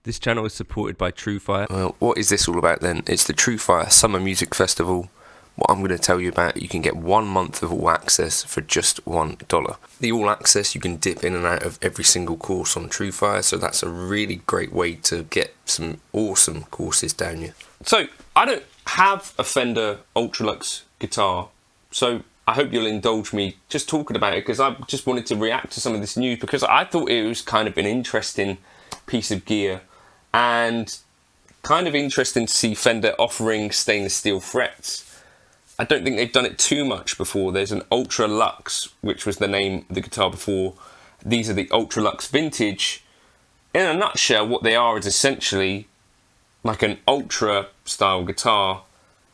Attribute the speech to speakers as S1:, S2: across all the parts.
S1: This channel is supported by Truefire.
S2: Well, what is this all about then? It's the Truefire Summer Music Festival. What I'm going to tell you about, you can get 1 month of All Access for just $1. The All Access, you can dip in and out of every single course on Truefire, so that's a really great way to get some awesome courses down you. So, I don't have a Fender Ultra Luxe guitar, so I hope you'll indulge me just talking about it, because I just wanted to react to some of this news, because I thought it was kind of an interesting piece of gear, and kind of interesting to see Fender offering stainless steel frets. I don't think they've done it too much before. There's an Ultra Luxe, which was the name of the guitar before. These are the Ultra Luxe Vintage. In a nutshell, what they are is essentially like an Ultra style guitar,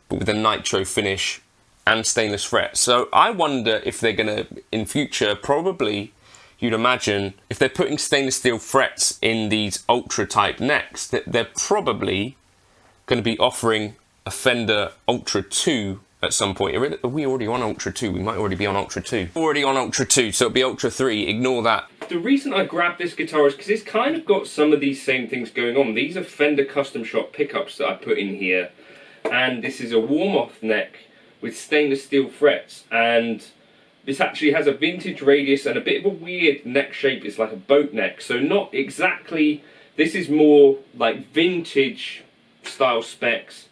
S2: but with a nitro finish and stainless frets. So I wonder if they're gonna, in future, probably, you'd imagine, if they're putting stainless steel frets in these Ultra type necks, that they're probably gonna be offering a Fender Ultra 2 at some point. Are we already on Ultra 2? We might already be on Ultra 2. Already on Ultra 2, so it'll be Ultra 3. Ignore that.
S3: The reason I grabbed this guitar is because it's kind of got some of these same things going on. These are Fender Custom Shop pickups that I put in here. And this is a warm-off neck with stainless steel frets. And this actually has a vintage radius and a bit of a weird neck shape. It's like a boat neck. So not exactly... This is more like vintage style specs,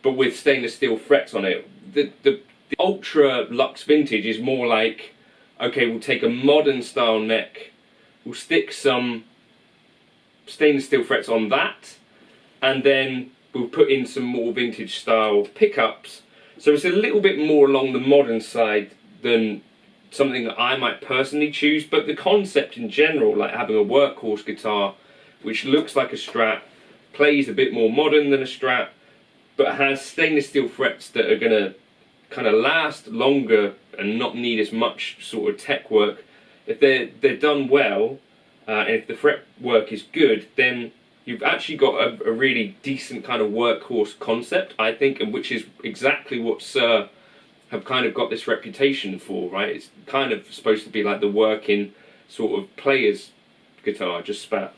S3: but with stainless steel frets on it. The Ultra Luxe Vintage is more like, okay, we'll take a modern style neck, we'll stick some stainless steel frets on that, and then we'll put in some more vintage style pickups. So it's a little bit more along the modern side than something that I might personally choose, but the concept in general, like having a workhorse guitar which looks like a Strat, plays a bit more modern than a Strat, but has stainless steel frets that are going to kind of last longer and not need as much sort of tech work. If they're done well, and if the fret work is good, then you've actually got a really decent kind of workhorse concept, I think, and which is exactly what Suhr have kind of got this reputation for, right? It's kind of supposed to be like the working sort of player's guitar, just spat.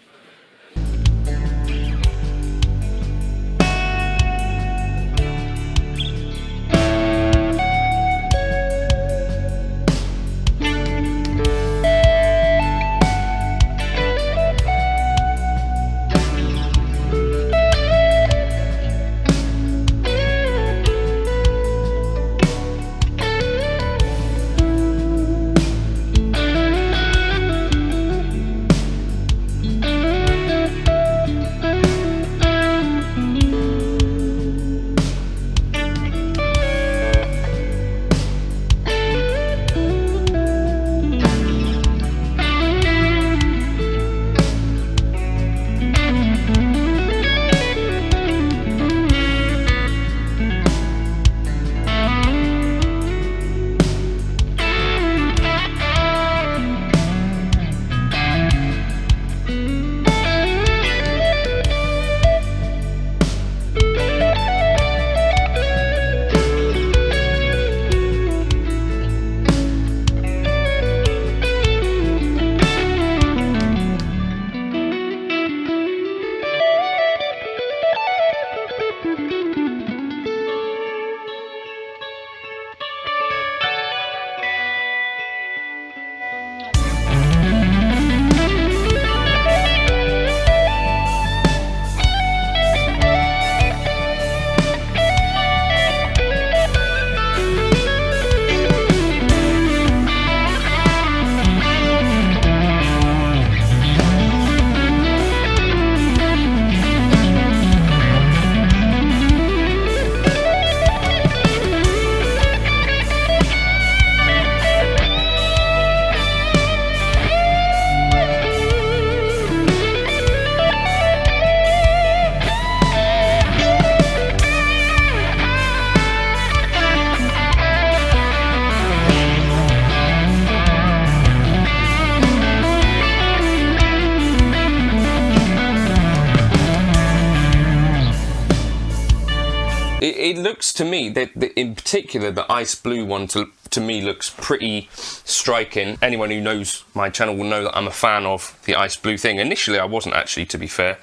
S2: It looks to me, that in particular the ice blue one to me looks pretty striking. Anyone who knows my channel will know that I'm a fan of the ice blue thing. Initially I wasn't actually, to be fair,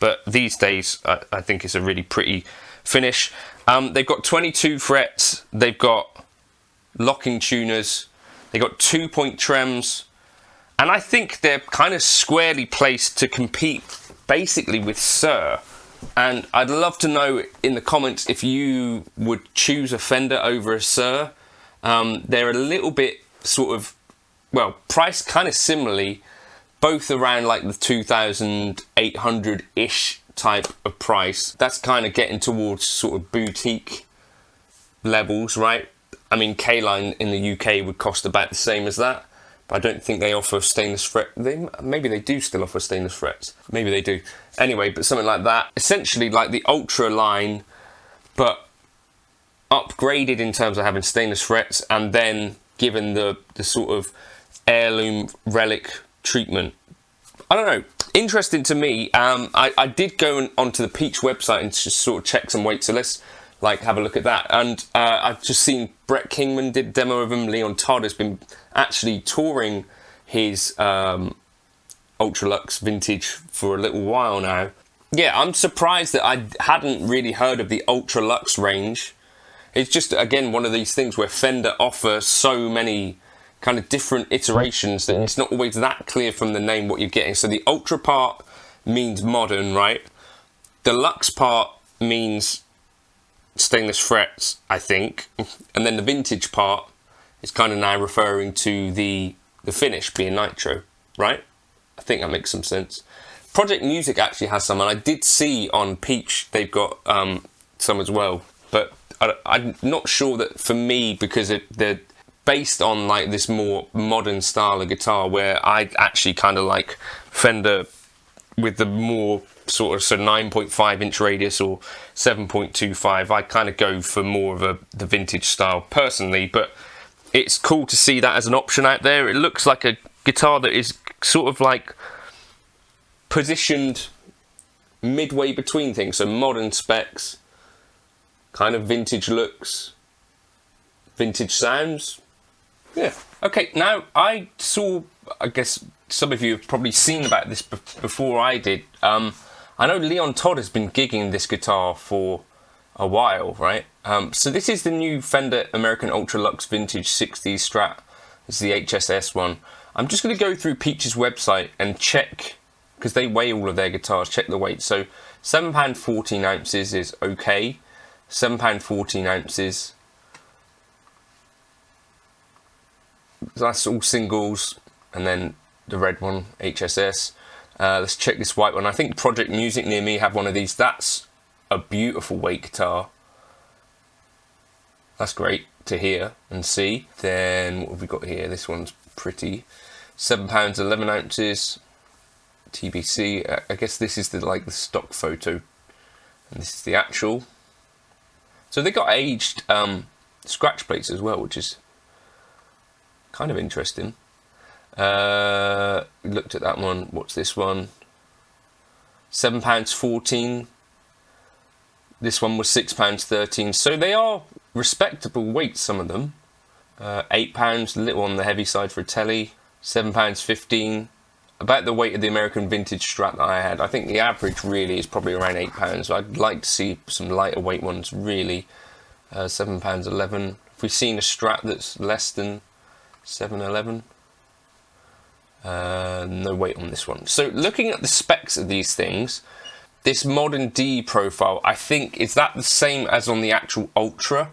S3: but these days I think it's a really pretty finish. They've got 22 frets, they've got locking tuners, they've got 2-point trems, and I think they're kind of squarely placed to compete basically with Suhr. And I'd love to know in the comments if you would choose a Fender over a Suhr. They're a little bit sort of, well, priced kind of similarly, both around like the 2,800-ish type of price. That's kind of getting towards sort of boutique levels, right? I mean, K-Line in the UK would cost about the same as that. I don't think they offer stainless fret. Maybe they do still offer stainless frets. Maybe they do. Anyway, but something like that. Essentially like the Ultra line, but upgraded in terms of having stainless frets and then given the sort of heirloom relic treatment. I don't know. Interesting to me. I did go onto the Peach website and just sort of check some weights. So let's have a look at that. And I've just seen Brett Kingman did a demo of them. Leon Todd has been actually touring his Ultra Luxe Vintage for a little while now. Yeah, I'm surprised that I hadn't really heard of the Ultra Luxe range. It's just, again, one of these things where Fender offers so many kind of different iterations that it's not always that clear from the name what you're getting. So the Ultra part means modern, right? The Luxe part means stainless frets, I think, and then the Vintage part is kind of now referring to the finish being nitro, right? I think that makes some sense. Project Music actually has some, and I did see on Peach they've got some as well, but I'm not sure that for me, because they're based on like this more modern style of guitar, where I actually kind of like Fender with the more sort of 9.5 inch radius or 7.25. I kind of go for more of the vintage style personally, but it's cool to see that as an option out there. It looks like a guitar that is sort of like positioned midway between things, so modern specs, kind of vintage looks, vintage sounds. Yeah. Okay, now I saw, I guess some of you have probably seen about this before I did. I know Leon Todd has been gigging this guitar for a while, right? So this is the new Fender American Ultra Luxe Vintage 60s Strat. This is the HSS one. I'm just going to go through Peach's website and check, because they weigh all of their guitars, check the weight. So £7 14 ounces is okay. £7 14 ounces. That's all singles, and then the red one, HSS. Let's check this white one. I think Project Music near me have one of these. That's a beautiful weight guitar. That's great to hear and see. Then what have we got here? This one's pretty. £7 11 ounces. TBC. I guess this is the stock photo, and this is the actual. So they got aged scratch plates as well, which is kind of interesting. Looked at that one. What's this one? £7 14. This one was £6 13. So they are respectable weights, some of them. £8, a little on the heavy side for a telly. £7 15. About the weight of the American Vintage Strat that I had. I think the average really is probably around £8. So I'd like to see some lighter weight ones, really. £7 11. Have we seen a Strat that's less than £7.11? No weight on this one. So looking at the specs of these things, this modern D profile, I think, is that the same as on the actual Ultra?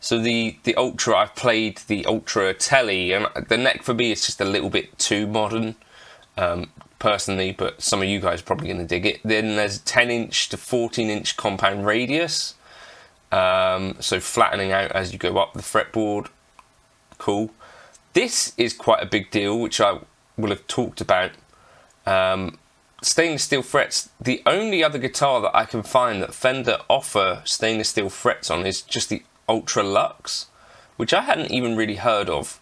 S3: So the Ultra, I've played the Ultra Telly, and the neck for me is just a little bit too modern, personally, but some of you guys are probably going to dig it. Then there's 10 inch to 14 inch compound radius, so flattening out as you go up the fretboard. Cool. This is quite a big deal, which I will have talked about. Stainless steel frets. The only other guitar that I can find that Fender offer stainless steel frets on is just the Ultra Luxe, which I hadn't even really heard of,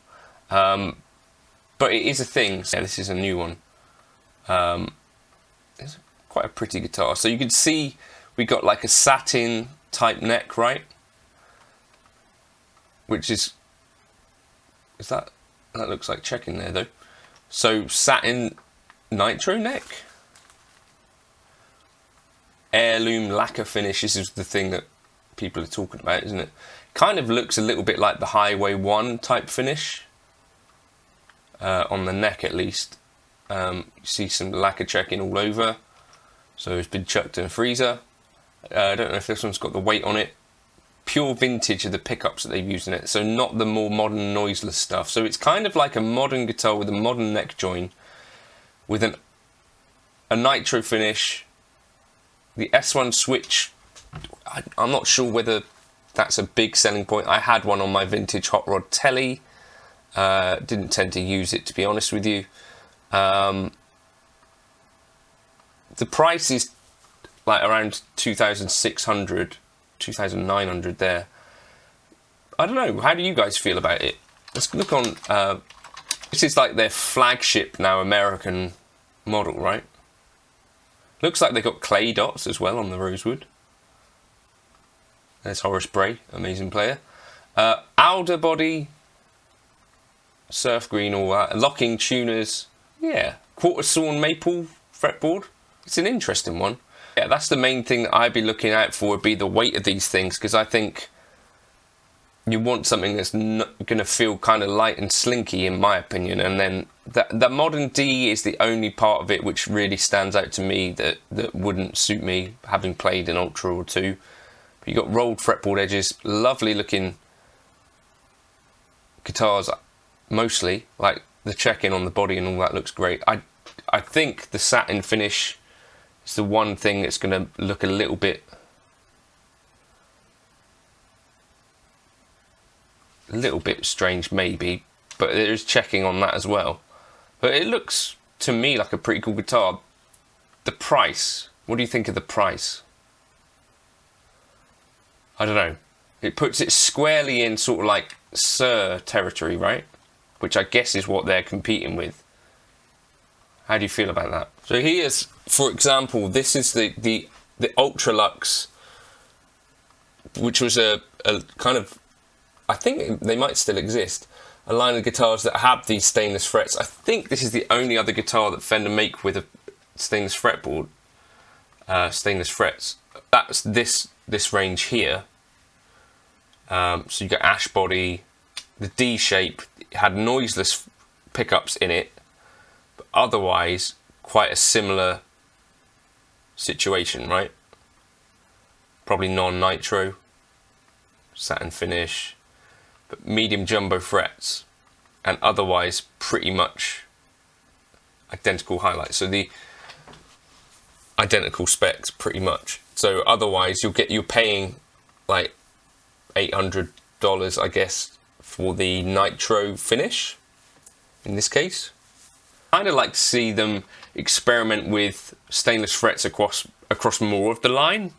S3: but it is a thing. Yeah, this is a new one. It's quite a pretty guitar. So you can see we got like a satin type neck, right? Which is that looks like checking there though. So satin nitro neck.
S2: heirloom lacquer finish. This is the thing that people are talking about, isn't it? Kind of looks a little bit like the Highway 1 type finish, on the neck at least. You see some lacquer checking all over, so it's been chucked in a freezer. I don't know if this one's got the weight on it. Pure vintage of the pickups that they've used in it, so not the more modern noiseless stuff. So it's kind of like a modern guitar with a modern neck join, with a nitro finish. The S1 switch, I'm not sure whether that's a big selling point. I had one on my vintage Hot Rod Telly. Didn't tend to use it, to be honest with you. The price is like around 2,600, 2,900 there. I don't know, how do you guys feel about it? Let's look on, this is like their flagship now American model, right? Looks like they got clay dots as well on the rosewood. There's Horace Bray, amazing player. Alder body, surf green, all that. Locking tuners, yeah. Quarter sawn maple fretboard. It's an interesting one. Yeah, that's the main thing that I'd be looking out for, would be the weight of these things, because I think you want something that's going to feel kind of light and slinky, in my opinion. And then the modern D is the only part of it which really stands out to me that wouldn't suit me, having played an Ultra or two. But you got rolled fretboard edges, lovely looking guitars, mostly. Like the check-in on the body and all that looks great. I think the satin finish is the one thing that's going to look a little bit strange, maybe, but there is checking on that as well. But it looks to me like a pretty cool guitar. The price, what do you think of the price? I don't know. It puts it squarely in sort of like SUHRS territory, right? Which I guess is what they're competing with. How do you feel about that? So here's, for example, this is the Ultra Luxe, which was a kind of, I think they might still exist, a line of guitars that have these stainless frets. I think this is the only other guitar that Fender make with a stainless fretboard, stainless frets. That's this range here. So you got ash body, the D shape, it had noiseless pickups in it, but otherwise quite a similar situation, right? Probably non-nitro, satin finish, but medium jumbo frets, and otherwise pretty much identical highlights. So the identical specs pretty much. So otherwise you're paying like $800, I guess, for the nitro finish in this case. I'd like to see them experiment with stainless frets across more of the line.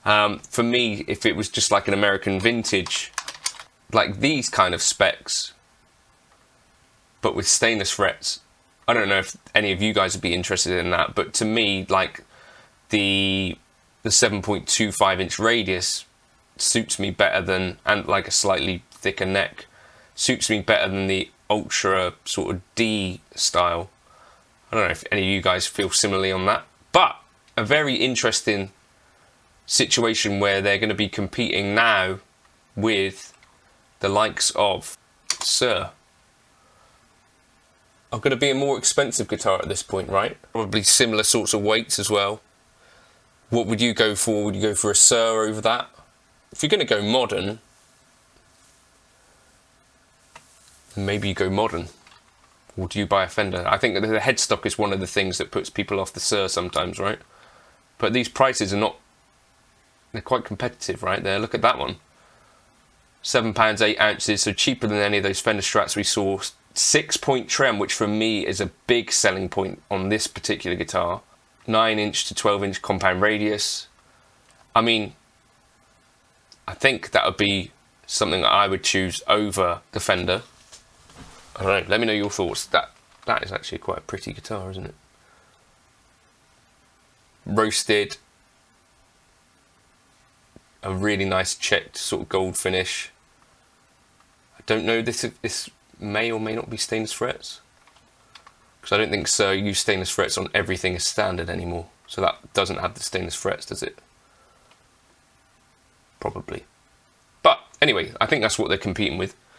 S2: For me, if it was just like an American vintage, like these kind of specs, but with stainless frets, I don't know if any of you guys would be interested in that, but to me, like the 7.25 inch radius suits me better than, and like a slightly thicker neck, suits me better than the Ultra sort of D style. I don't know if any of you guys feel similarly on that, but a very interesting situation where they're going to be competing now with the likes of SUHRS. Are going to be a more expensive guitar at this point, right? Probably similar sorts of weights as well. What would you go for? Would you go for a SUHRS over that? If you're going to go modern, maybe you go modern. Or do you buy a Fender? I think the headstock is one of the things that puts people off the SUHRS sometimes, right? But these prices are not, they're quite competitive, right there. Look at that one. £7, 8 ounces, so cheaper than any of those Fender Strats we saw. 6-point trem, which for me is a big selling point on this particular guitar. 9-inch to 12-inch compound radius. I mean, I think that would be something that I would choose over the Fender. I don't know, let me know your thoughts. That is actually quite a pretty guitar, isn't it? Roasted. A really nice checked sort of gold finish. I don't know, this may or may not be stainless frets, because I don't think SUHRS use stainless frets on everything as standard anymore. So that doesn't have the stainless frets, does it? Probably. But anyway, I think that's what they're competing with.